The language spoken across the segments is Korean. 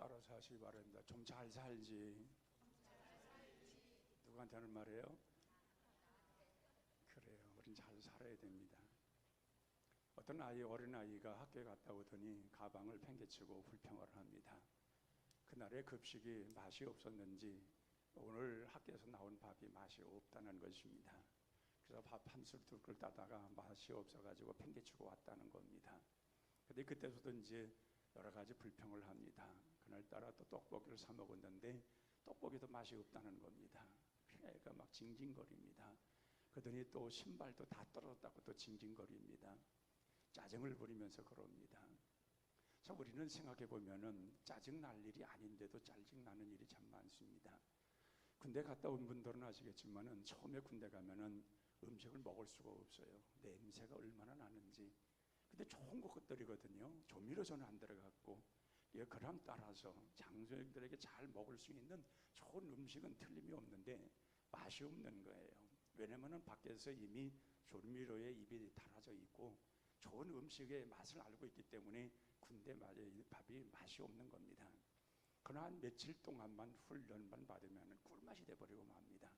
따라서 하시기 바랍니다. 좀 잘 살지. 누구한테 하는 말이에요? 그래요. 우린 잘 살아야 됩니다. 어떤 어린아이가 학교에 갔다 오더니 가방을 팽개치고 불평을 합니다. 그날의 급식이 맛이 없었는지 오늘 학교에서 나온 밥이 맛이 없다는 것입니다. 그래서 밥 한 술 두 그릇 따다가 맛이 없어가지고 팽개치고 왔다는 겁니다. 근데 그때부터 이제 여러 가지 불평을 합니다. 그날따라 또 떡볶이를 사 먹었는데 떡볶이도 맛이 없다는 겁니다. 애가 막 징징거립니다. 그러더니 또 신발도 다 떨어졌다고 또 징징거립니다. 짜증을 부리면서 그럽니다. 자, 우리는 생각해 보면은 짜증 날 일이 아닌데도 짜증 나는 일이 참 많습니다. 군대 갔다 온 분들은 아시겠지만은 처음에 군대 가면은 음식을 먹을 수가 없어요. 냄새가 얼마나 나는지. 근데 좋은 것들이거든요. 조미료 전혀 안 들어갔고, 그람 따라서 장수들에게 잘 먹을 수 있는 좋은 음식은 틀림이 없는데 맛이 없는 거예요. 왜냐면은 밖에서 이미 조미료에 입이 달아져 있고 좋은 음식의 맛을 알고 있기 때문에 군대 밥이 맛이 없는 겁니다. 그러나 한 며칠 동안만 훈련만 받으면 꿀맛이 돼버리고 맙니다.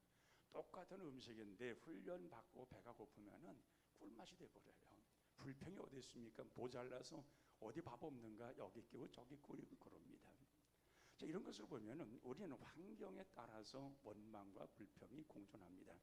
똑같은 음식인데 훈련 받고 배가 고프면은 꿀맛이 돼버려요. 불평이 어디 있습니까? 모자라서 어디 밥 없는가? 여기 끼고 저기 끼고 그럽니다. 자, 이런 것을 보면은 우리는 환경에 따라서 원망과 불평이 공존합니다.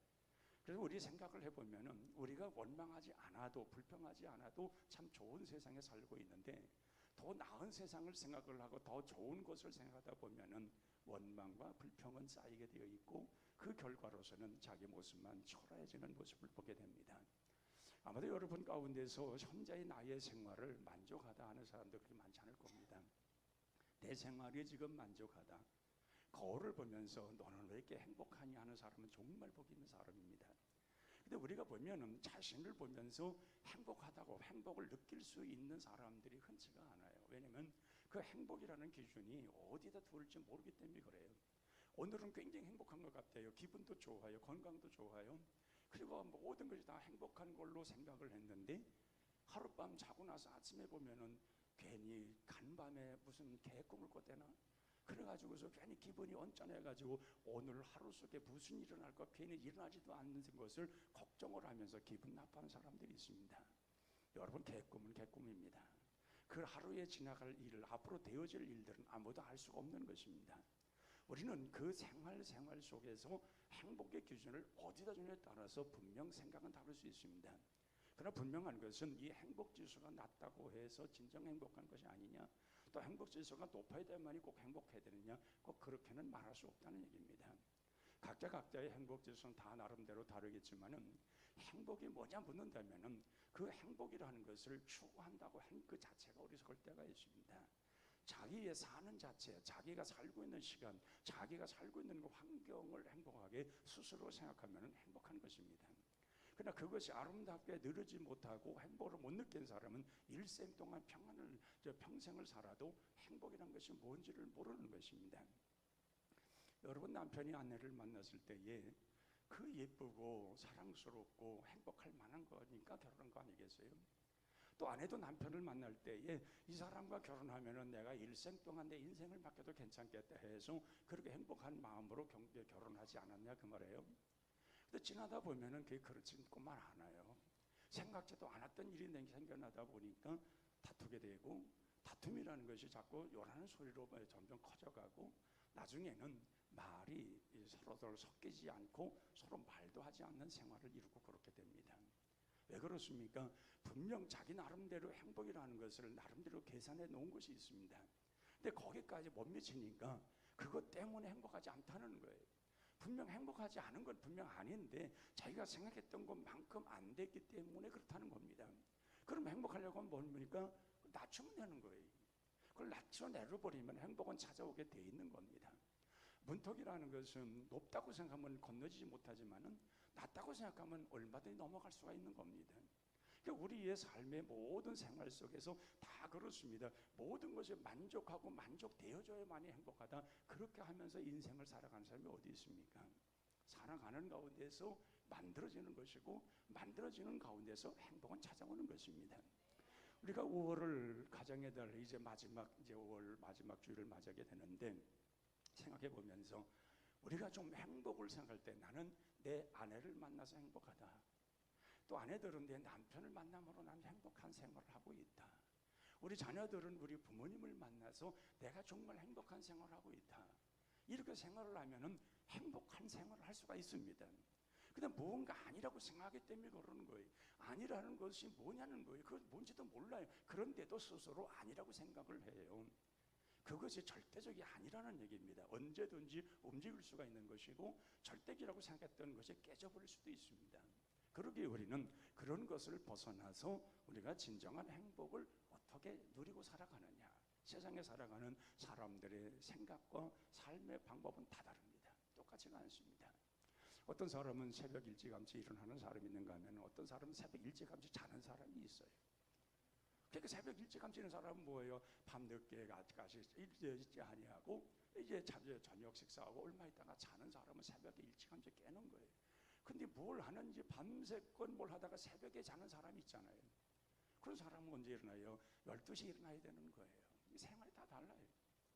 그래서 우리 생각을 해보면은 우리가 원망하지 않아도 불평하지 않아도 참 좋은 세상에 살고 있는데 더 나은 세상을 생각을 하고 더 좋은 것을 생각하다 보면은 원망과 불평은 쌓이게 되어 있고 그 결과로서는 자기 모습만 초라해지는 모습을 보게 됩니다. 아마도 여러분 가운데서 현재의 나의 생활을 만족하다 하는 사람들 그렇게 많지 않을 겁니다. 내 생활이 지금 만족하다. 거울을 보면서 너는 왜 이렇게 행복하니 하는 사람은 정말 복이 있는 사람입니다. 근데 우리가 보면은 자신을 보면서 행복하다고 행복을 느낄 수 있는 사람들이 흔치가 않아요. 왜냐면 그 행복이라는 기준이 어디다 둘지 모르기 때문에 그래요. 오늘은 굉장히 행복한 것 같아요. 기분도 좋아요. 건강도 좋아요. 그리고 모든 것이 다 행복한 걸로 생각을 했는데 하룻밤 자고 나서 아침에 보면은 괜히 간밤에 무슨 개꿈을 꿨대나 그래가지고서 괜히 기분이 언짢아가지고 오늘 하루 속에 무슨 일이 일어날까 괜히 일어나지도 않는 것을 걱정을 하면서 기분 나빠하는 사람들이 있습니다. 여러분, 개꿈은 개꿈입니다. 그 하루에 지나갈 일, 앞으로 되어질 일들은 아무도 알 수가 없는 것입니다. 우리는 그 생활 속에서 행복의 기준을 어디다 주냐에 따라서 분명 생각은 다를 수 있습니다. 그러나 분명한 것은 이 행복지수가 낮다고 해서 진정 행복한 것이 아니냐, 또 행복지수가 높아야 될만이 꼭 행복해야 되느냐, 꼭 그렇게는 말할 수 없다는 얘기입니다. 각자의 행복지수는 다 나름대로 다르겠지만은 행복이 뭐냐 묻는다면은 그 행복이라는 것을 추구한다고 하는 그 자체가 어리석을 때가 있습니다. 자기의 사는 자체, 자기가 살고 있는 시간, 자기가 살고 있는 그 환경을 행복하게 스스로 생각하면 행복한 것입니다. 그러나 그것이 아름답게 누리지 못하고 행복을 못 느낀 사람은 일생 동안 평생을 살아도 행복이라는 것이 뭔지를 모르는 것입니다. 여러분, 남편이 아내를 만났을 때에 그 예쁘고 사랑스럽고 행복할 만한 거니까 결혼한 거 아니겠어요? 또 아내도 남편을 만날 때에 이 사람과 결혼하면은 내가 일생 동안 내 인생을 맡겨도 괜찮겠다 해서 그렇게 행복한 마음으로 결혼하지 않았냐 그 말이에요. 근데 지나다 보면은 그게 그렇지만 않아요. 생각지도 않았던 일이 생겨나다 보니까 다투게 되고, 다툼이라는 것이 자꾸 요란한 소리로 점점 커져가고, 나중에는 말이 서로 섞이지 않고 서로 말도 하지 않는 생활을 이루고 그렇게 됩니다. 왜 그렇습니까? 분명 자기 나름대로 행복이라는 것을 나름대로 계산해 놓은 것이 있습니다. 근데 거기까지 못 미치니까 그것 때문에 행복하지 않다는 거예요. 분명 행복하지 않은 건 분명 아닌데 자기가 생각했던 것만큼 안 됐기 때문에 그렇다는 겁니다. 그럼 행복하려고 하면 뭡니까? 낮추면 되는 거예요. 그걸 낮춰 내려버리면 행복은 찾아오게 돼 있는 겁니다. 문턱이라는 것은 높다고 생각하면 건너지지 못하지만은 낮다고 생각하면 얼마든지 넘어갈 수가 있는 겁니다. 그러니까 우리의 삶의 모든 생활 속에서 다 그렇습니다. 모든 것에 만족하고 만족되어져야만이 행복하다. 그렇게 하면서 인생을 살아가는 사람이 어디 있습니까? 살아가는 가운데서 만들어지는 것이고 만들어지는 가운데서 행복은 찾아오는 것입니다. 우리가 5월을 가정의 달 이제 마지막 이제 5월 마지막 주일을 맞이하게 되는데 생각해 보면서 우리가 좀 행복을 생각할 때 나는 내 아내를 만나서 행복하다. 또 아내들은 내 남편을 만남으로 난 행복한 생활을 하고 있다. 우리 자녀들은 우리 부모님을 만나서 내가 정말 행복한 생활을 하고 있다. 이렇게 생활을 하면은 행복한 생활을 할 수가 있습니다. 근데 무언가 아니라고 생각하기 때문에 그러는 거예요. 아니라는 것이 뭐냐는 거예요. 그건 뭔지도 몰라요. 그런데도 스스로 아니라고 생각을 해요. 그것이 절대적이 아니라는 얘기입니다. 언제든지 움직일 수가 있는 것이고 절대적이라고 생각했던 것이 깨져버릴 수도 있습니다. 그러기에 우리는 그런 것을 벗어나서 우리가 진정한 행복을 어떻게 누리고 살아가느냐. 세상에 살아가는 사람들의 생각과 삶의 방법은 다 다릅니다. 똑같지가 않습니다. 어떤 사람은 새벽 일찌감치 일어나는 사람이 있는가 하면 어떤 사람은 새벽 일찌감치 자는 사람이 있어요. 그러니까 새벽 일찌감치 자는 사람은 뭐예요? 밤늦게까지 일찌 아니하고 이제 저녁 식사하고 얼마 있다가 자는 사람은 새벽에 일찌감치 깨는 거예요. 근데 뭘 하는지 밤새껏 뭘 하다가 새벽에 자는 사람이 있잖아요. 그런 사람은 언제 일어나요? 12시에 일어나야 되는 거예요. 생활이 다 달라요.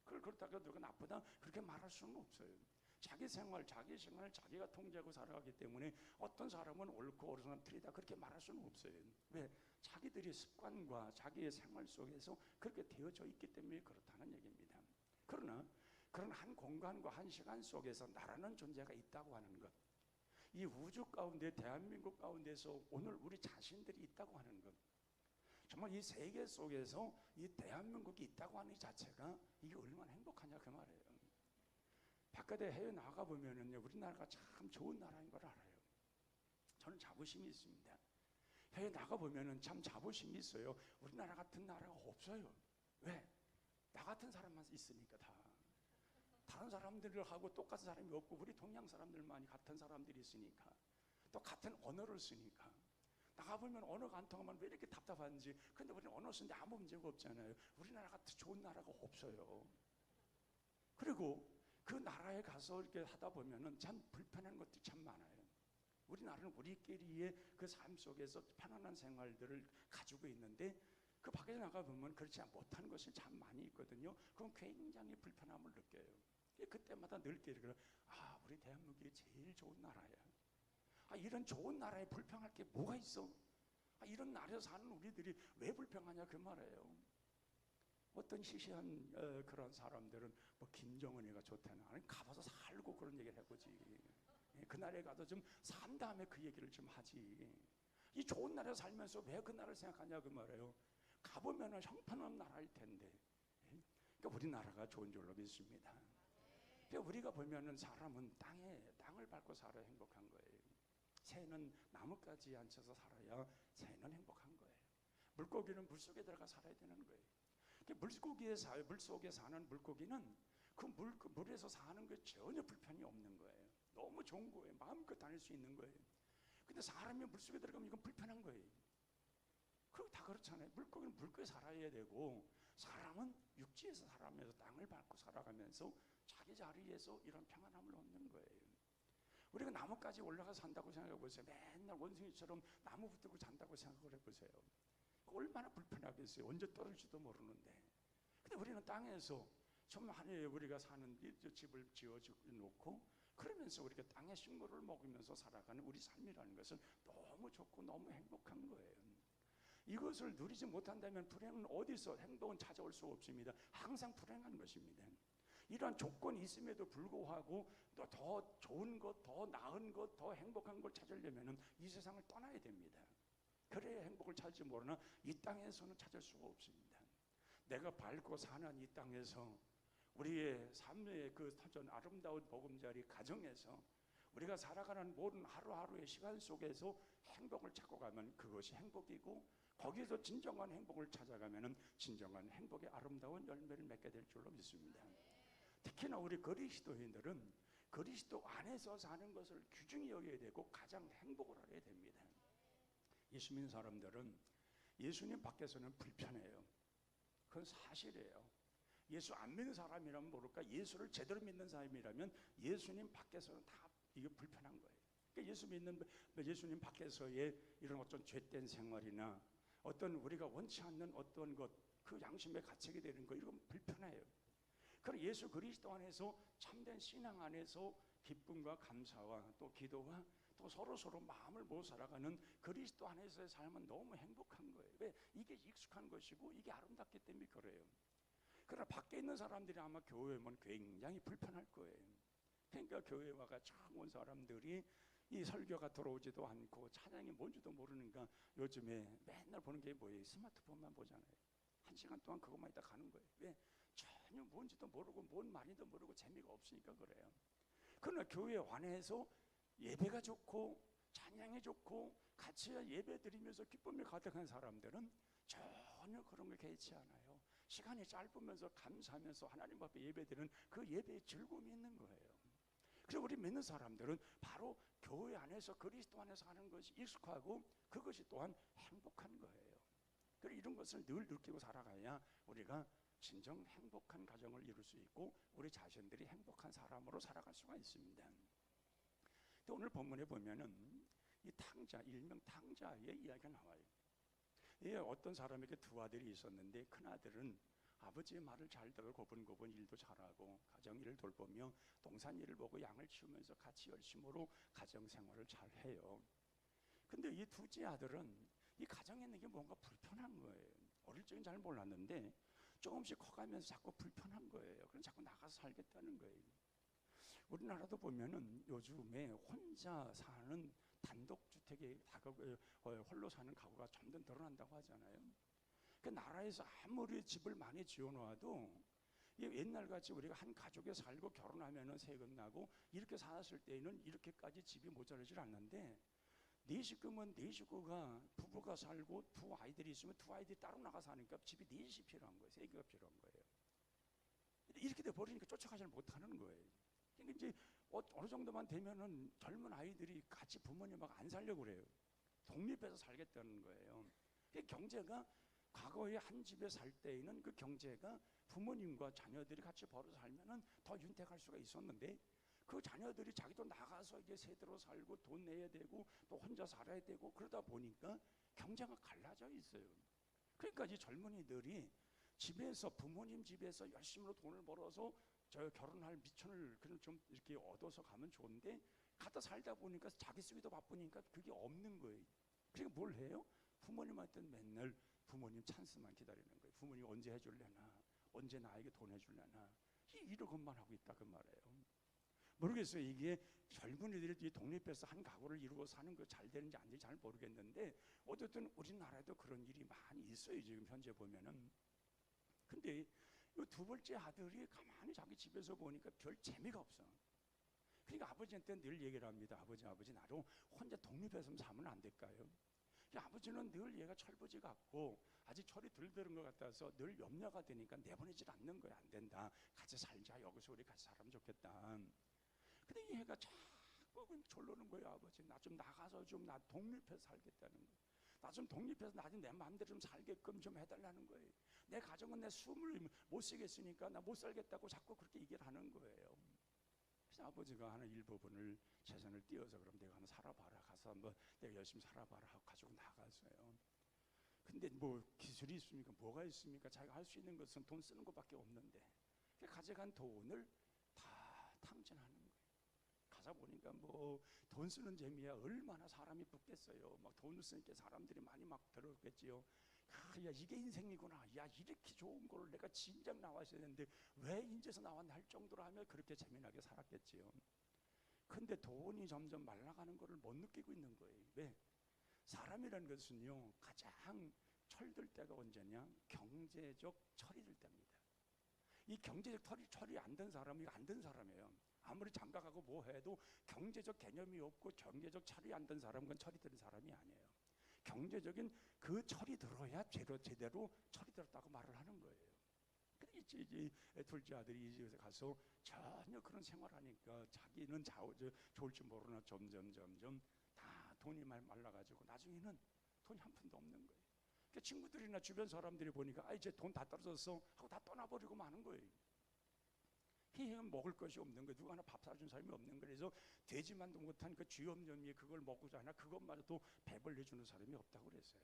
그렇다고 누가 나쁘다 그렇게 말할 수는 없어요. 자기 생활, 자기 시간을 자기가 통제하고 살아가기 때문에 어떤 사람은 옳고 어느 사람은 틀리다 그렇게 말할 수는 없어요. 왜? 자기들의 습관과 자기의 생활 속에서 그렇게 되어져 있기 때문에 그렇다는 얘기입니다. 그러나 그런 한 공간과 한 시간 속에서 나라는 존재가 있다고 하는 것, 이 우주 가운데 대한민국 가운데서 오늘 우리 자신들이 있다고 하는 것, 정말 이 세계 속에서 이 대한민국이 있다고 하는 이 자체가 이게 얼마나 행복하냐 그 말이에요. 바깥에 해외 나가보면은요, 우리나라가 참 좋은 나라인 걸 알아요. 저는 자부심이 있습니다. 해외 나가보면은 참 자부심이 있어요. 우리나라 같은 나라가 없어요. 왜? 나 같은 사람만 있으니까 다. 다른 사람들하고 똑같은 사람이 없고 우리 동양 사람들만이 같은 사람들이 있으니까. 또 같은 언어를 쓰니까. 나가보면 언어가 안 통하면 왜 이렇게 답답한지. 근데 우리는 언어 쓰는데 아무 문제가 없잖아요. 우리나라 같은 좋은 나라가 없어요. 그리고 그 나라에 가서 이렇게 하다 보면은 참 불편한 것들이 참 많아요. 우리나라는 우리끼리의 그 삶 속에서 편안한 생활들을 가지고 있는데 그 밖에 나가보면 그렇지 못한 것이 참 많이 있거든요. 그럼 굉장히 불편함을 느껴요. 그때마다 늘 깨달아요. 아, 우리 대한민국이 제일 좋은 나라야. 아, 이런 좋은 나라에 불평할 게 뭐가 있어? 아, 이런 나라에서 사는 우리들이 왜 불평하냐 그 말이에요. 어떤 시시한 그런 사람들은 뭐 김정은이가 좋다나 아니 가봐서 살고 그런 얘기를 해보지. 그 나라에 가서 좀 산 다음에 그 얘기를 좀 하지. 이 좋은 나라에 살면서 왜 그 나라를 생각하냐 그 말이에요. 가보면 형편없는 나라일 텐데. 그러니까 우리나라가 좋은 줄로 믿습니다. 그러니까 우리가 보면은 사람은 땅을 밟고 살아야 행복한 거예요. 새는 나뭇가지에 앉혀서 살아야 새는 행복한 거예요. 물고기는 물속에 들어가 살아야 되는 거예요. 물속에 사는 물고기는 그 물에서 사는 게 전혀 불편이 없는 거예요. 너무 좋은 거예요. 마음껏 다닐 수 있는 거예요. 근데 사람이 물속에 들어가면 이건 불편한 거예요. 그리고 다 그렇잖아요. 물고기는 물고기 살아야 되고 사람은 육지에서 살아가면서 땅을 밟고 살아가면서 자기 자리에서 이런 평안함을 얻는 거예요. 우리가 나무까지 올라가서 산다고 생각해 보세요. 맨날 원숭이처럼 나무 붙들고 잔다고 생각을 해보세요. 얼마나 불편하겠어요. 언제 떨어질지도 모르는데. 근데 우리는 땅에서 좀 하늘에 우리가 사는 집을 지어놓고 그러면서 우리가 땅의 식물을 먹으면서 살아가는 우리 삶이라는 것은 너무 좋고 너무 행복한 거예요. 이것을 누리지 못한다면 불행은 어디서 행복은 찾아올 수 없습니다. 항상 불행한 것입니다. 이러한 조건이 있음에도 불구하고 또 더 좋은 것, 더 나은 것, 더 행복한 걸 찾으려면 이 세상을 떠나야 됩니다. 그래야 행복을 찾을지 모르나 이 땅에서는 찾을 수가 없습니다. 내가 밟고 사는 이 땅에서 우리의 삶의 그 터전 아름다운 보금자리 가정에서 우리가 살아가는 모든 하루하루의 시간 속에서 행복을 찾고 가면 그것이 행복이고 거기서 진정한 행복을 찾아가면 진정한 행복의 아름다운 열매를 맺게 될 줄로 믿습니다. 특히나 우리 그리스도인들은 그리스도 안에서 사는 것을 귀중히 여겨야 되고 가장 행복을 하게 됩니다. 예수 믿는 사람들은 예수님 밖에서는 불편해요. 그건 사실이에요. 예수 안 믿는 사람이라면 모를까 예수를 제대로 믿는 사람이라면 예수님 밖에서는 다 이게 불편한 거예요. 그러니까 예수님 밖에서의 이런 어떤 죄된 생활이나 어떤 우리가 원치 않는 어떤 것, 그 양심에 갇히게 되는 거, 이건 불편해요. 그러나 예수 그리스도 안에서 참된 신앙 안에서 기쁨과 감사와 또 기도와 또 서로 마음을 모아 살아가는 그리스도 안에서의 삶은 너무 행복한 거예요. 왜? 이게 익숙한 것이고 이게 아름답기 때문에 그래요. 그러나 밖에 있는 사람들이 아마 교회에 오면 굉장히 불편할 거예요. 그러니까 교회에 와가 처음 온 사람들이 이 설교가 들어오지도 않고 찬양이 뭔지도 모르니까 요즘에 맨날 보는 게 뭐예요? 스마트폰만 보잖아요. 1시간 동안 그것만 있다 가는 거예요. 왜? 전혀 뭔지도 모르고 뭔 말인지도 모르고 재미가 없으니까 그래요. 그러나 교회 안에서 예배가 좋고 찬양이 좋고 같이 예배 드리면서 기쁨이 가득한 사람들은 전혀 그런 거 개의치 않아요. 시간이 짧으면서 감사하면서 하나님 앞에 예배드리는 그 예배의 즐거움이 있는 거예요. 그리고 우리 믿는 사람들은 바로 교회 안에서 그리스도 안에서 하는 것이 익숙하고 그것이 또한 행복한 거예요. 그리고 이런 것을 늘 느끼고 살아가야 우리가 진정 행복한 가정을 이룰 수 있고 우리 자신들이 행복한 사람으로 살아갈 수가 있습니다. 또 오늘 본문에 보면은 이 탕자, 일명 탕자의 이야기가 나와요. 예, 어떤 사람에게 두 아들이 있었는데 큰 아들은 아버지의 말을 잘 들어 고분고분 일도 잘하고 가정 일을 돌보며 동산 일을 보고 양을 키우면서 같이 열심으로 가정 생활을 잘 해요. 근데 이 둘째 아들은 이 가정에 있는 게 뭔가 불편한 거예요. 어릴 적엔 잘 몰랐는데 조금씩 커가면서 자꾸 불편한 거예요. 그래서 자꾸 나가서 살겠다는 거예요. 우리나라도 보면은 요즘에 혼자 사는 단독주택의 홀로 사는 가구가 점점 늘어난다고 하잖아요. 그 나라에서 아무리 집을 많이 지어놓아도 옛날같이 우리가 한 가족에 살고 결혼하면은 세금 나고 이렇게 살았을 때에는 이렇게까지 집이 모자라질 않는데 네 식구면 네 식구가 부부가 살고 두 아이들이 있으면 두 아이들이 따로 나가 사니까 집이 넷이 필요한 거예요. 세 개가 필요한 거예요. 이렇게 돼 버리니까 쫓아가지 못하는 거예요. 그러니까 이제 어느 정도만 되면은 젊은 아이들이 같이 부모님하고 안 살려고 그래요. 독립해서 살겠다는 거예요. 경제가 과거에 한 집에 살 때에는 그 경제가 부모님과 자녀들이 같이 벌어서 살면은 더 윤택할 수가 있었는데 그 자녀들이 자기도 나가서 이제 세대로 살고 돈 내야 되고 또 혼자 살아야 되고 그러다 보니까 경제가 갈라져 있어요. 그러니까 이 젊은이들이 집에서 부모님 집에서 열심히 돈을 벌어서 저 결혼할 미천을 그냥 좀 이렇게 얻어서 가면 좋은데 가다 살다 보니까 자기 쓰기도 바쁘니까 그게 없는 거예요. 그러니까 뭘 해요? 부모님한테 맨날 부모님 찬스만 기다리는 거예요. 부모님 언제 해줄래나, 언제 나에게 돈 해줄래나, 이러고만 하고 있다 그 말이에요. 모르겠어요. 이게 젊은이들이 독립해서 한 가구를 이루고 사는 거 잘 되는지 안 되는지 잘 모르겠는데 어쨌든 우리나라에도 그런 일이 많이 있어요. 지금 현재 보면은. 근데 이 두 번째 아들이 가만히 자기 집에서 보니까 별 재미가 없어. 그러니까 아버지한테 늘 얘기를 합니다. 아버지 나로 혼자 독립해서 살면 안 될까요? 아버지는 늘 얘가 철부지 같고 아직 철이 덜 들은 것 같아서 늘 염려가 되니까 내보내질 않는 거야. 안 된다. 같이 살자. 여기서 우리 같이 살면 좋겠다. 근데 얘가 자꾸 졸르는 거예요. 아버지 나 좀 나가서 좀 나 독립해서 살겠다는 거예요. 나 좀 독립해서 나중에 내 마음대로 좀 살게끔 좀 해달라는 거예요. 내 가정은 내 숨을 못 쉬겠으니까 나 못 살겠다고 자꾸 그렇게 얘기를 하는 거예요. 그래서 아버지가 하는 일부분을 재산을 띄워서 그럼 내가 한번 살아봐라. 가서 한번 내가 열심히 살아봐라 하고 가지고 나갔어요. 근데 뭐 기술이 있습니까? 뭐가 있습니까? 자기가 할 수 있는 것은 돈 쓰는 것밖에 없는데 가져간 돈을 다 탕진하는 거예요. 가서 보니까 뭐 돈 쓰는 재미야 얼마나 사람이 붙겠어요. 막 돈을 쓰니까 사람들이 많이 막 들어오겠지요. 야 이게 인생이구나. 야 이렇게 좋은 걸 내가 진작 나왔어야 되는데 왜 인제서 나왔나 할 정도로 하면 그렇게 재미나게 살았겠지요. 근데 돈이 점점 말라가는 것을 못 느끼고 있는 거예요. 왜? 사람이라는 것은요 가장 철들 때가 언제냐? 경제적 철이 들 때입니다. 이 경제적 철이 안 된 사람이 안 된 사람이에요. 아무리 장가가고 뭐 해도 경제적 개념이 없고 경제적 철이 안 된 사람은 그건 철이 든 사람이 아니에요. 경제적인 그 철이 들어야 제대로 철이 들었다고 말을 하는 거예요. 근데 이제 둘째 아들이 이 집에 가서 전혀 그런 생활하니까 자기는 좋을 줄 모르나 점점 다 돈이 말라가지고 나중에는 돈이 한 푼도 없는 거예요. 그러니까 친구들이나 주변 사람들이 보니까 이제 돈 다 떨어졌어 하고 다 떠나버리고 마는 거예요. 먹을 것이 없는 거예요. 누가 하나 밥 사준 사람이 없는 거예요. 그래서 되지만도 못한 그 쥐염염이 그걸 먹고자 하나 그것마저도 배불리 주는 사람이 없다고 그랬어요.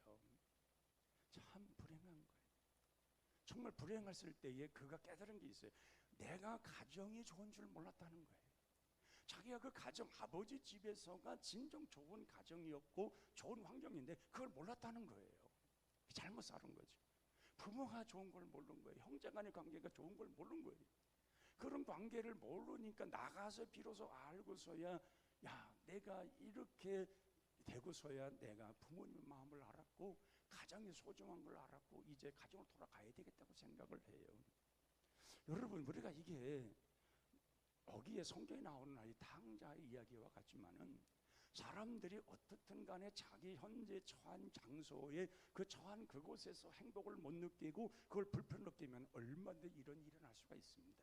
참 불행한 거예요. 정말 불행했을 때에 그가 깨달은 게 있어요. 내가 가정이 좋은 줄 몰랐다는 거예요. 자기가 그 가정, 아버지 집에서가 진정 좋은 가정이었고 좋은 환경인데 그걸 몰랐다는 거예요. 잘못 살은 거죠. 부모가 좋은 걸 모르는 거예요. 형제 간의 관계가 좋은 걸 모르는 거예요. 그런 관계를 모르니까 나가서 비로소 알고서야, 야, 내가 이렇게 되고서야 내가 부모님의 마음을 알았고 가정이 소중한 걸 알았고 이제 가정으로 돌아가야 되겠다고 생각을 해요. 여러분, 우리가 이게 거기에 성경에 나오는 이 탕자의 이야기와 같지만은 사람들이 어떻든 간에 자기 현재 처한 장소에 그 처한 그곳에서 행복을 못 느끼고 그걸 불편 느끼면 얼마든지 이런 일이 일어날 수가 있습니다.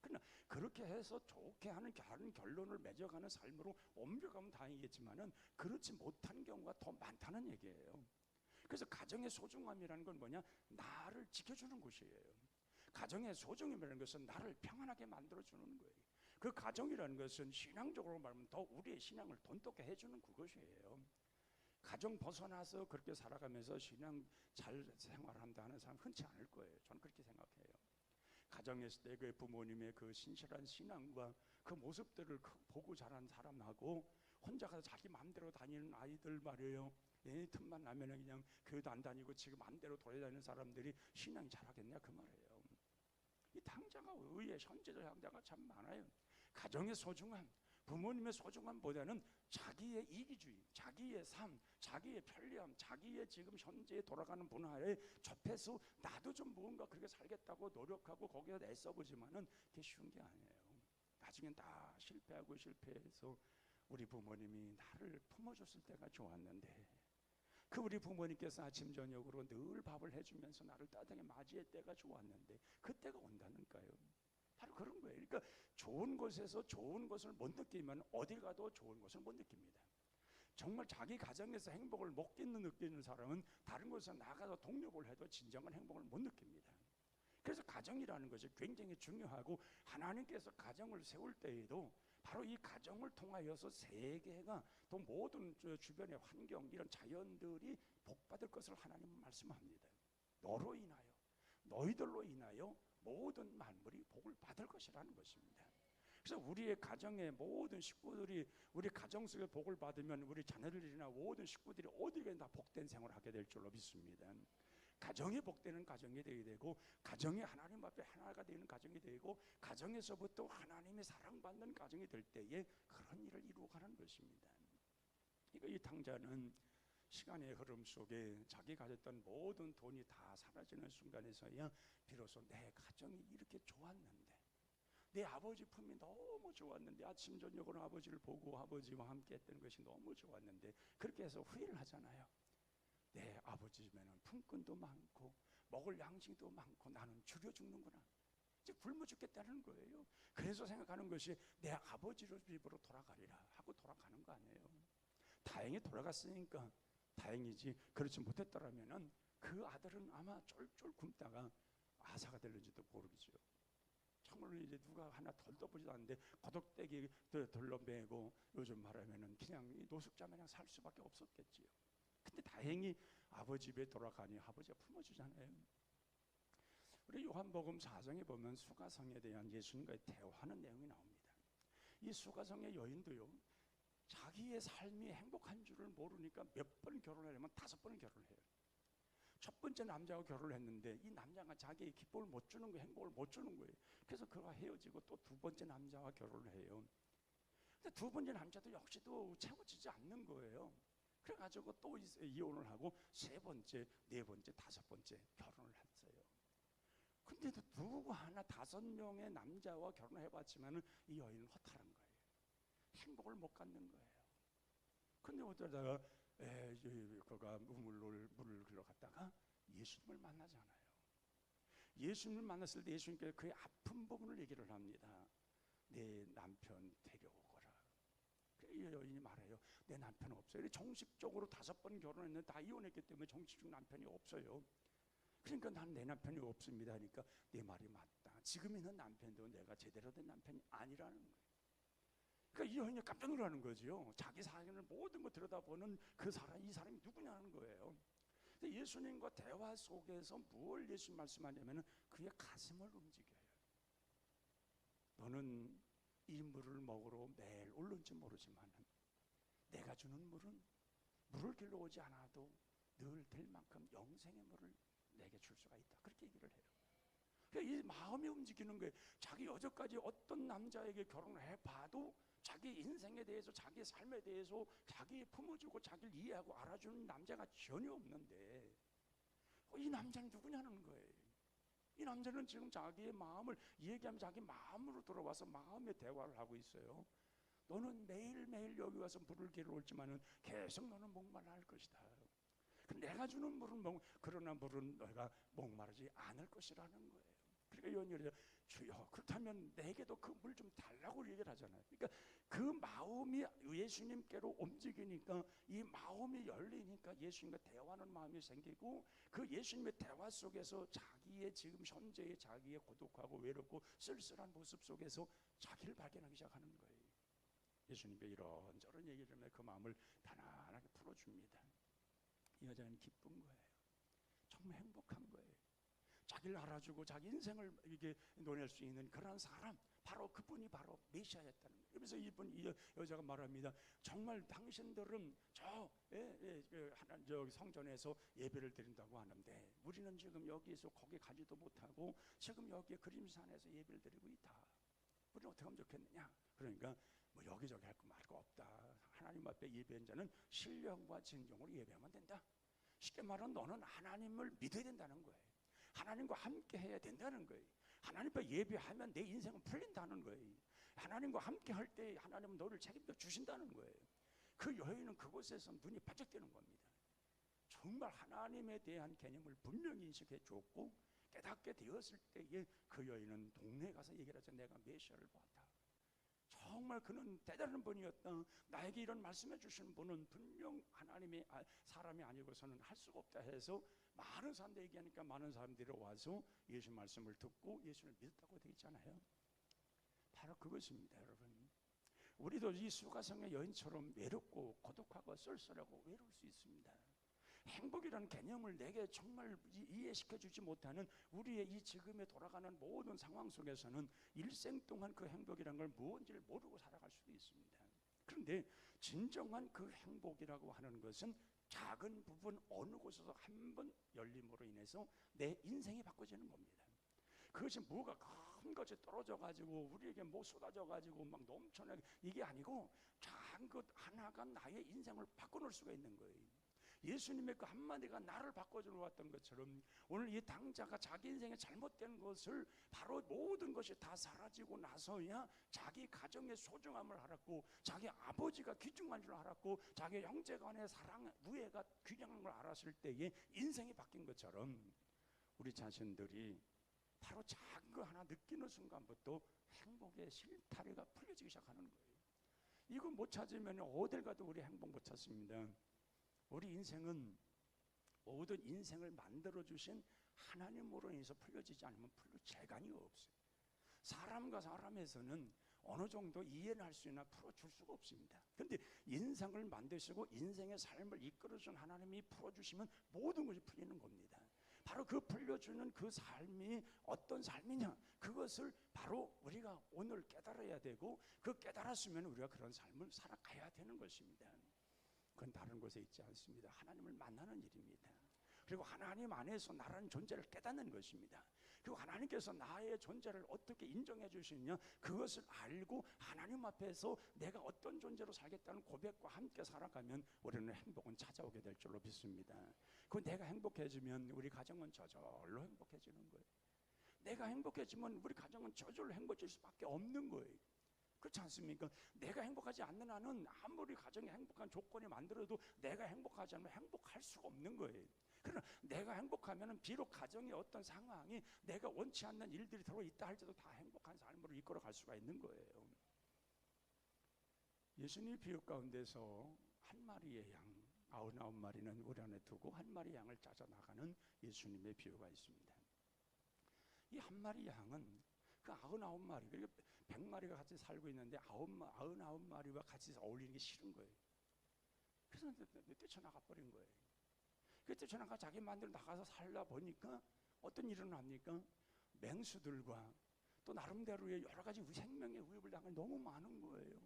그러나 그렇게 해서 좋게 하는 결론을 맺어가는 삶으로 옮겨가면 다행이겠지만은 그렇지 못한 경우가 더 많다는 얘기예요. 그래서 가정의 소중함이라는 건 뭐냐? 나를 지켜주는 곳이에요. 가정의 소중함이라는 것은 나를 평안하게 만들어주는 거예요. 그 가정이라는 것은 신앙적으로 말하면 더 우리의 신앙을 돈독게 해주는 그것이에요. 가정 벗어나서 그렇게 살아가면서 신앙 잘 생활한다 하는 사람 흔치 않을 거예요. 저는 그렇게 생각해요. 가정에 있을 때 그 부모님의 그 신실한 신앙과 그 모습들을 보고 자란 사람하고 혼자 가서 자기 마음대로 다니는 아이들 말이에요. 내 틈만 나면 그냥 교회도 안 다니고 지금 마음대로 돌아다니는 사람들이 신앙이 잘하겠냐 그 말이에요. 이 탕자가 의외의 현재적 탕자가 참 많아요. 가정의 소중함, 부모님의 소중함보다는 자기의 이기주의, 자기의 삶, 자기의 편리함, 자기의 지금 현재에 돌아가는 문화에 접해서 나도 좀 뭔가 그렇게 살겠다고 노력하고 거기에 애써보지만은 그게 쉬운 게 아니에요. 나중엔 다 실패해서 우리 부모님이 나를 품어줬을 때가 좋았는데 그 우리 부모님께서 아침 저녁으로 늘 밥을 해주면서 나를 따뜻하게 맞이할 때가 좋았는데 그때가 온다는가요? 바로 그런 거예요. 그러니까 좋은 곳에서 좋은 것을 못 느끼면 어딜 가도 좋은 것을 못 느낍니다. 정말 자기 가정에서 행복을 못 느끼는 사람은 다른 곳에서 나가서 독립을 해도 진정한 행복을 못 느낍니다. 그래서 가정이라는 것이 굉장히 중요하고 하나님께서 가정을 세울 때에도 바로 이 가정을 통하여서 세계가 또 모든 주변의 환경 이런 자연들이 복받을 것을 하나님은 말씀합니다. 너로 인하여 너희들로 인하여 모든 만물이 복을 받을 것이라는 것입니다. 그래서 우리의 가정의 모든 식구들이 우리 가정 속에 복을 받으면 우리 자녀들이나 모든 식구들이 어디에 다 복된 생활을 하게 될 줄로 믿습니다. 가정이 복되는 가정이 되어야 되고 가정이 하나님 앞에 하나가 되는 가정이 되고 가정에서부터 하나님의 사랑받는 가정이 될 때에 그런 일을 이루어가는 것입니다. 이 탕자는 시간의 흐름 속에 자기 가졌던 모든 돈이 다 사라지는 순간에서야 비로소 내 가정이 이렇게 좋았는데 내 아버지 품이 너무 좋았는데 아침 저녁으로 아버지를 보고 아버지와 함께 했던 것이 너무 좋았는데 그렇게 해서 후회를 하잖아요. 내 아버지 집에는 품꾼도 많고 먹을 양식도 많고 나는 줄여 죽는구나. 이제 굶어 죽겠다는 거예요. 그래서 생각하는 것이 내 아버지 집으로 돌아가리라 하고 돌아가는 거 아니에요. 다행히 돌아갔으니까 다행이지 그렇지 못했더라면은 그 아들은 아마 쫄쫄 굶다가 아사가 될는지도 모르겠죠. 정말 이제 누가 하나 덜떠보지도 않는데 거덕대기 덜러매고 요즘 말하면은 그냥 노숙자 마냥 살 수밖에 없었겠지요. 근데 다행히 아버지 집에 돌아가니 아버지가 품어주잖아요. 우리 요한복음 4장에 보면 수가성에 대한 예수님과의 대화하는 내용이 나옵니다. 이 수가성의 여인도요 자기의 삶이 행복한 줄을 모르니까 몇 번 결혼하려면 5번을 결혼해요. 첫 번째 남자와 결혼을 했는데 이 남자가 자기의 기쁨을 못 주는 거예요. 행복을 못 주는 거예요. 그래서 그와 헤어지고 또 두 번째 남자와 결혼을 해요. 근데 두 번째 남자도 역시도 채워지지 않는 거예요. 그래가지고 또 이혼을 하고 세 번째, 네 번째, 다섯 번째 결혼을 했어요. 근데도 누구 하나 5명의 남자와 결혼해봤지만은 이 여인은 허탈한 거예요. 행복을 못 갖는 거예요. 근데 어쩌다가 그가 물을 흘러갔다가 예수님을 만나잖아요. 예수님을 만났을 때 예수님께서 그의 아픈 부분을 얘기를 합니다. 내 남편 데려오거라. 이 여인이 말해요. 내 남편 없어요. 정식적으로 5번 결혼했는데 다 이혼했기 때문에 정식적 남편이 없어요. 그러니까 난 내 남편이 없습니다 하니까 내 말이 맞다. 지금 있는 남편도 내가 제대로 된 남편이 아니라는 거예요. 그러니까 이 여인이 깜짝 놀라는 거죠. 자기 사연을 모든 거 들여다보는 이 사람이 누구냐는 거예요. 근데 예수님과 대화 속에서 뭘 예수님 말씀하냐면은 그의 가슴을 움직여요. 너는 이 물을 먹으러 매일 오를지 모르지만 내가 주는 물을 길러 오지 않아도 늘 될 만큼 영생의 물을 내게 줄 수가 있다. 그렇게 얘기를 해요. 그러니까 이 마음이 움직이는 거예요. 자기 여태까지 어떤 남자에게 결혼을 해봐도 자기 인생에 대해서, 자기 삶에 대해서 자기 품어주고 자기를 이해하고 알아주는 남자가 전혀 없는데 이 남자는 누구냐는 거예요. 이 남자는 지금 자기의 마음을 얘기하면 자기 마음으로 들어와서 마음의 대화를 하고 있어요. 너는 매일매일 여기 와서 물을 길러 올지만은 계속 너는 목말라 것이다. 내가 주는 물은 그러나 물은 너희가 목마르지 않을 것이라는 거예요. 그러니까 연결해서 주여 그렇다면 내게도 그 물 좀 달라고 얘기를 하잖아요. 그러니까 그 마음이 예수님께로 움직이니까 이 마음이 열리니까 예수님과 대화하는 마음이 생기고 그 예수님의 대화 속에서 자기의 지금 현재의 자기의 고독하고 외롭고 쓸쓸한 모습 속에서 자기를 발견하기 시작하는 거예요. 예수님께 이런저런 얘기를 하면 그 마음을 편안하게 풀어줍니다. 이 여자는 기쁜 거예요. 정말 행복한 거예요. 자기를 알아주고 자기 인생을 이게 논할 수 있는 그런 사람, 바로 그분이 바로 메시아였다는 거예요. 그래서 이 여자가 말합니다. 정말 당신들은 저 성전에서 예배를 드린다고 하는데 우리는 지금 여기에서 거기 가지도 못하고 지금 여기 그림산에서 예배를 드리고 있다. 우리는 어떻게 하면 좋겠느냐? 그러니까 뭐 여기저기 할 거 말고 없다. 하나님 앞에 예배한 자는 신령과 진정으로 예배하면 된다. 쉽게 말하면 너는 하나님을 믿어야 된다는 거예요. 하나님과 함께 해야 된다는 거예요. 하나님 앞에 예배하면 내 인생은 풀린다는 거예요. 하나님과 함께 할 때 하나님은 너를 책임져 주신다는 거예요. 그 여인은 그곳에서 눈이 바짝 뜨는 겁니다. 정말 하나님에 대한 개념을 분명히 인식해 주었고 깨닫게 되었을 때에 그 여인은 동네에 가서 얘기를 하죠. 내가 메시아를 보았다. 정말 그는 대단한 분이었다. 나에게 이런 말씀해 주시는 분은 분명 하나님의 사람이 아니고서는 할 수가 없다 해서 많은 사람들이 얘기하니까 많은 사람들이 와서 예수 말씀을 듣고 예수를 믿었다고 되어 있잖아요. 바로 그것입니다, 여러분. 우리도 이 수가성의 여인처럼 외롭고 고독하고 쓸쓸하고 외로울 수 있습니다. 행복이라는 개념을 내게 정말 이해시켜 주지 못하는 우리의 이 지금에 돌아가는 모든 상황 속에서는 일생 동안 그 행복이라는 걸 무엇인지를 모르고 살아갈 수도 있습니다. 그런데 진정한 그 행복이라고 하는 것은 작은 부분 어느 곳에서 한 번 열림으로 인해서 내 인생이 바꿔지는 겁니다. 그것이 뭐가 큰 것이 떨어져 가지고 우리에게 뭐 쏟아져 가지고 막 넘쳐나게 이게 아니고 작은 것 하나가 나의 인생을 바꿔놓을 수가 있는 거예요. 예수님의 그 한마디가 나를 바꿔주러 왔던 것처럼 오늘 이 당자가 자기 인생에 잘못된 것을 바로 모든 것이 다 사라지고 나서야 자기 가정의 소중함을 알았고 자기 아버지가 귀중한 줄 알았고 자기 형제 간의 사랑 우애가 귀중한 걸 알았을 때에 인생이 바뀐 것처럼 우리 자신들이 바로 작은 거 하나 느끼는 순간부터 행복의 실타래가 풀려지기 시작하는 거예요. 이거 못 찾으면 어딜 가도 우리 행복 못 찾습니다. 우리 인생은 모든 인생을 만들어주신 하나님으로 인해서 풀려지지 않으면 풀릴 재간이 없어요. 사람과 사람에서는 어느 정도 이해를 할 수 있나 풀어줄 수가 없습니다. 그런데 인생을 만드시고 인생의 삶을 이끌어준 하나님이 풀어주시면 모든 것이 풀리는 겁니다. 바로 그 풀려주는 그 삶이 어떤 삶이냐, 그것을 바로 우리가 오늘 깨달아야 되고 그 깨달았으면 우리가 그런 삶을 살아가야 되는 것입니다. 그건 다른 곳에 있지 않습니다. 하나님을 만나는 일입니다. 그리고 하나님 안에서 나라는 존재를 깨닫는 것입니다. 그리고 하나님께서 나의 존재를 어떻게 인정해 주시느냐, 그것을 알고 하나님 앞에서 내가 어떤 존재로 살겠다는 고백과 함께 살아가면 우리는 행복은 찾아오게 될 줄로 믿습니다. 그 내가 행복해지면 우리 가정은 저절로 행복해지는 거예요. 내가 행복해지면 우리 가정은 저절로 행복해질 수밖에 없는 거예요. 그렇지 않습니까? 내가 행복하지 않는 한은 아무리 가정에 행복한 조건이 만들어도 내가 행복하지 않으면 행복할 수가 없는 거예요. 그러나 내가 행복하면 비록 가정의 어떤 상황이 내가 원치 않는 일들이 들어있다 할지라도 다 행복한 삶으로 이끌어갈 수가 있는 거예요. 예수님 비유 가운데서 한 마리의 양 99마리는 우리 안에 두고 한 마리 양을 짜져 나가는 예수님의 비유가 있습니다. 이 한 마리 양은 그 99마리, 그리고 100마리가 같이 살고 있는데 99마리와 같이 어울리는 게 싫은 거예요. 그래서 뛰쳐나가 버린 거예요. 그때 저녁에 자기 마음대로 나가서 살다 보니까 어떤 일이 일어납니까? 맹수들과 또 나름대로의 여러 가지 생명의 위협을 당할 너무 많은 거예요.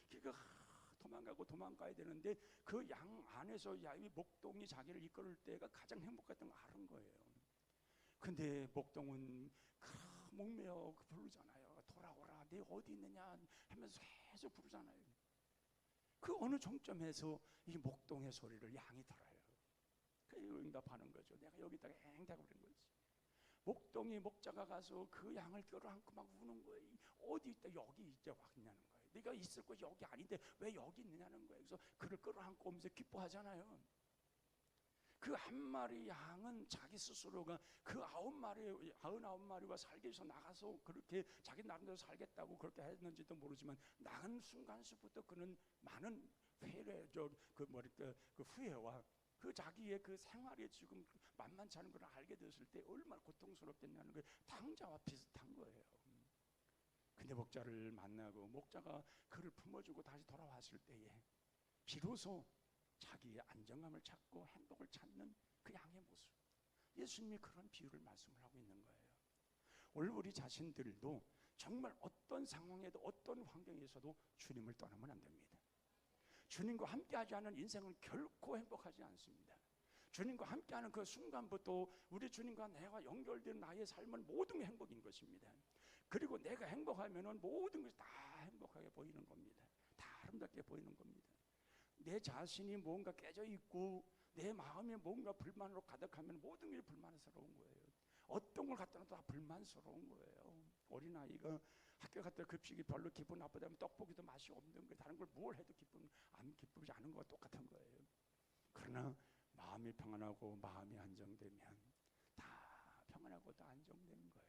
그러니까 도망가야 되는데 그 양 안에서 이 목동이 자기를 이끌을 때가 가장 행복했던 거 아는 거예요. 근데 목동은 목매어 부르잖아요. 돌아오라, 네 어디 있느냐 하면서 계속 부르잖아요. 그 어느 정점에서 이 목동의 소리를 양이 들어요. 그 응답하는 거죠. 내가 여기다가 앵다고 그런 거지. 목동이 목자가 가서 그 양을 끌어안고 막 우는 거예요. 어디 있다, 여기 이제 왔냐는 거예요. 네가 있을 곳이 여기 아닌데 왜 여기 있느냐는 거예요. 그래서 그를 끌어안고 오면서 기뻐하잖아요. 그 한 마리 양은 자기 스스로가 그 99마리와 살기 위해서 나가서 그렇게 자기 나름대로 살겠다고 그렇게 했는지도 모르지만 나간 순간부터 그는 많은 그 후회와 그 자기의 그 생활이 지금 만만치 않은 걸 알게 됐을 때 얼마나 고통스럽겠냐는 게 탕자와 비슷한 거예요. 근데 목자를 만나고 목자가 그를 품어주고 다시 돌아왔을 때에 비로소 자기의 안정감을 찾고 행복을 찾는 그 양의 모습, 예수님이 그런 비유를 말씀을 하고 있는 거예요. 오늘 우리 자신들도 정말 어떤 상황에도 어떤 환경에서도 주님을 떠나면 안 됩니다. 주님과 함께하지 않은 인생은 결코 행복하지 않습니다. 주님과 함께하는 그 순간부터 우리 주님과 내가 연결된 나의 삶은 모든 게 행복인 것입니다. 그리고 내가 행복하면 모든 것이 다 행복하게 보이는 겁니다. 다 아름답게 보이는 겁니다. 내 자신이 뭔가 깨져 있고 내 마음이 뭔가 불만으로 가득하면 모든 게 불만스러운 거예요. 어떤 걸 갖다 놔도 다 불만스러운 거예요. 어린아이가 학교 갔다 급식이 별로 기분 나쁘다면 떡볶이도 맛이 없는 거예요. 다른 걸 뭘 해도 기쁘지 않은 거와 똑같은 거예요. 그러나 마음이 평안하고 마음이 안정되면 다 평안하고 다 안정되는 거예요.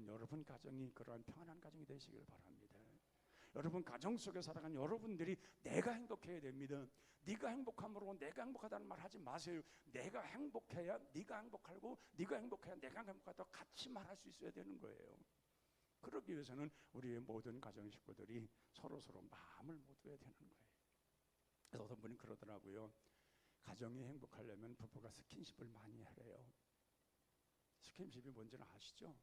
여러분 가정이 그러한 평안한 가정이 되시길 바랍니다. 여러분 가정 속에 살아가는 여러분들이 내가 행복해야 됩니다. 네가 행복함으로 내가 행복하다는 말 하지 마세요. 내가 행복해야 네가 행복하고 네가 행복해야 내가 행복하다고 같이 말할 수 있어야 되는 거예요. 그러기 위해서는 우리의 모든 가정 식구들이 서로 마음을 모두해야 되는 거예요. 그래서 어떤 분이 그러더라고요. 가정이 행복하려면 부부가 스킨십을 많이 하래요. 스킨십이 뭔지는 아시죠?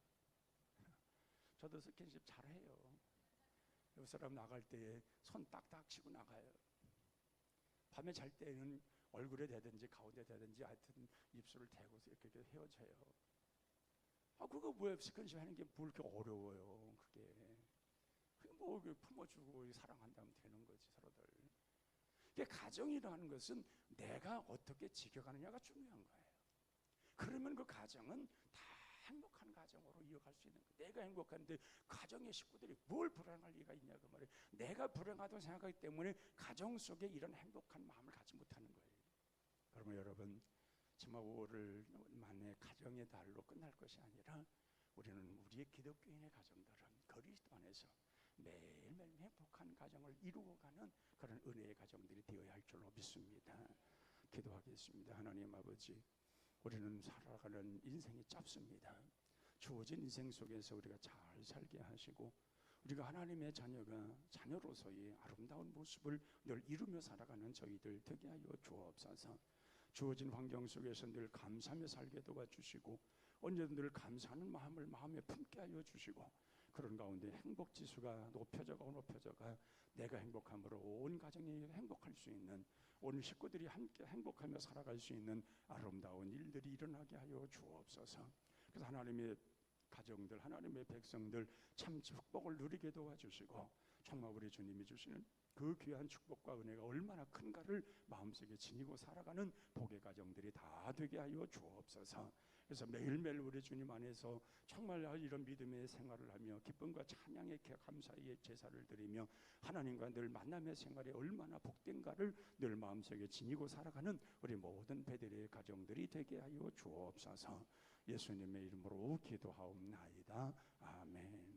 저도 스킨십 잘해요. 옆 사람 나갈 때에 손 딱딱 치고 나가요. 밤에 잘 때는 얼굴에 대든지 가운데 대든지 하여튼 입술을 대고서 이렇게 헤어져요. 그거 왜 스킨십 하는 게 뭐 이렇게 어려워요. 그게 뭐 품어주고 사랑한다면 되는 거지 서로들. 가정이라는 것은 내가 어떻게 지켜가느냐가 중요한 거예요. 그러면 그 가정은 다 행복한 가정으로 이어갈 수 있는 거예요. 내가 행복한데 가정의 식구들이 뭘 불행할 리가 있냐 그 말이에요. 내가 불행하다고 생각하기 때문에 가정 속에 이런 행복한 마음을 갖지 못하는 거예요. 그러면 여러분 정말 5월 만에 가정의 달로 끝날 것이 아니라 우리는 우리의 기독교인의 가정들은 그리스도 안에서 매일매일 행복한 가정을 이루어가는 그런 은혜의 가정들이 되어야 할 줄로 믿습니다. 기도하겠습니다. 하나님 아버지, 우리는 살아가는 인생이 짧습니다. 주어진 인생 속에서 우리가 잘 살게 하시고 우리가 하나님의 자녀로서의 아름다운 모습을 늘 이루며 살아가는 저희들 되게 하여 주옵소서. 주어진 환경 속에서 늘 감사하며 살게 도와주시고 언제든 늘 감사하는 마음을 마음에 품게 하여 주시고 그런 가운데 행복지수가 높여져가 내가 행복함으로 온 가정이 행복할 수 있는 온 식구들이 함께 행복하며 살아갈 수 있는 아름다운 일들이 일어나게 하여 주옵소서. 그래서 하나님의 가정들, 하나님의 백성들 참 축복을 누리게 도와주시고 정말 우리 주님이 주시는 그 귀한 축복과 은혜가 얼마나 큰가를 마음속에 지니고 살아가는 복의 가정들이 다 되게 하여 주옵소서. 그래서 매일매일 우리 주님 안에서 정말 이런 믿음의 생활을 하며 기쁨과 찬양의 감사의 제사를 드리며 하나님과 늘 만남의 생활이 얼마나 복된가를 늘 마음속에 지니고 살아가는 우리 모든 베들의 가정들이 되게 하여 주옵소서. 예수님의 이름으로 기도하옵나이다. 아멘.